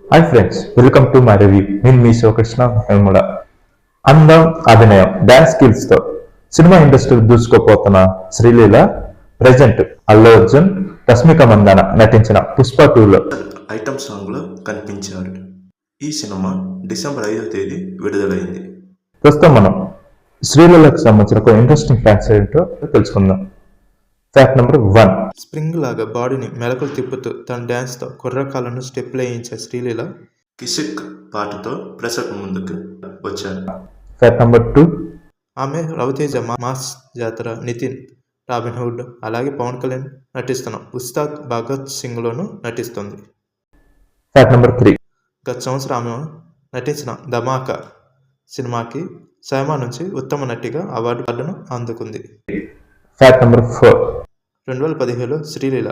Hi friends, welcome to my review. నేను మీ శివకృష్ణ వేముల. అందం, అభినయం, డాన్స్ స్కిల్స్ తో సినిమా ఇండస్ట్రీ దూసుకుపోతున్న శ్రీలీల ప్రెజెంట్ అల్లు అర్జున్, రష్మిక మందాన నటించిన పుష్ప 2లో ఐటమ్ సాంగ్ లో కనిపించారు. ఈ సినిమా డిసెంబర్ 5వ తేదీ విడుదలైంది. ప్రస్తుతం మనం శ్రీలీలకు సంబంధించిన ఒక ఇంట్రెస్టింగ్ ఫ్యాక్ట్స్ ఏంటో తెలుసుకుందాం. Fact number 1. స్ప్రింగ్ లాగా బాడీని మెలకలు తిప్పుతూ తన డ్యాన్స్తో కుర్రకాలను స్టెప్లు వేయించే శ్రీలీల కిసిక్ పాటతో ప్రేక్షకుల ముందుకు వచ్చారు. Fact number 2. ఆమె రవితేజ, మాస్ జాతర, నితిన్, రాబిన్ హుడ్, అలాగే పవన్ కళ్యాణ్ నటిస్తున్న ఉస్తాద్ భగత్ సింగ్లోనూ నటిస్తుంది. Fact number 3. గత సంవత్సరం ఆమె నటించిన ధమాకా సినిమాకి సైమా నుంచి ఉత్తమ నటిగా అవార్డును అందుకుంది. Fact number 4. 2017లో శ్రీలీల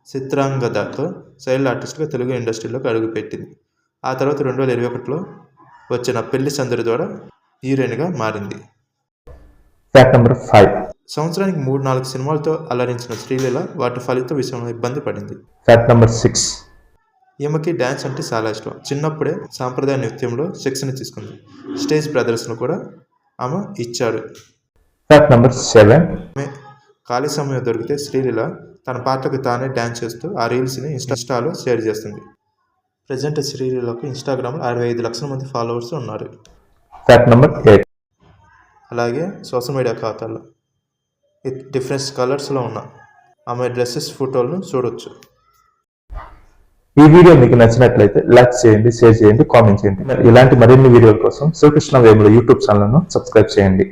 చిత్రాంగదతో చైల్డ్ ఆర్టిస్ట్గా తెలుగు ఇండస్ట్రీలోకి అడుగుపెట్టింది. ఆ తర్వాత 2021లో వచ్చిన పెళ్లి సందడి ద్వారా హీరోయిన్గా మారింది. Fact number 5. సంవత్సరానికి 3-4 సినిమాలతో అలరించిన శ్రీలీల వాటి ఫలిత విషయంలో ఇబ్బంది పడింది. Fact number 6. ఈమెకి డ్యాన్స్ అంటే చాలా ఇష్టం. చిన్నప్పుడే సాంప్రదాయ నృత్యంలో శిక్షణ తీసుకుంది. స్టేజ్ ప్రదర్శన కూడా ఆమె ఇచ్చాడు. Fact number 7. ఆమె ఖాళీ సమయం దొరికితే శ్రీలీల తన పాటలకు తానే డ్యాన్స్ చేస్తూ ఆ రీల్స్ని ఇన్స్టాలో షేర్ చేస్తుంది. ప్రజెంట్ శ్రీలీలకు ఇన్స్టాగ్రామ్లో 65 లక్షల మంది ఫాలోవర్స్ ఉన్నారు. Fact number 8. అలాగే సోషల్ మీడియా ఖాతాల్లో డిఫరెంట్ కలర్స్లో ఉన్న ఆమె డ్రెస్సెస్ ఫోటోలను చూడొచ్చు. ఈ వీడియో మీకు నచ్చినట్లయితే లైక్ చేయండి, షేర్ చేయండి, కామెంట్ చేయండి. ఇలాంటి మరిన్ని వీడియోల కోసం శివకృష్ణ వేముల యూట్యూబ్ ఛానల్ను సబ్స్క్రైబ్ చేయండి.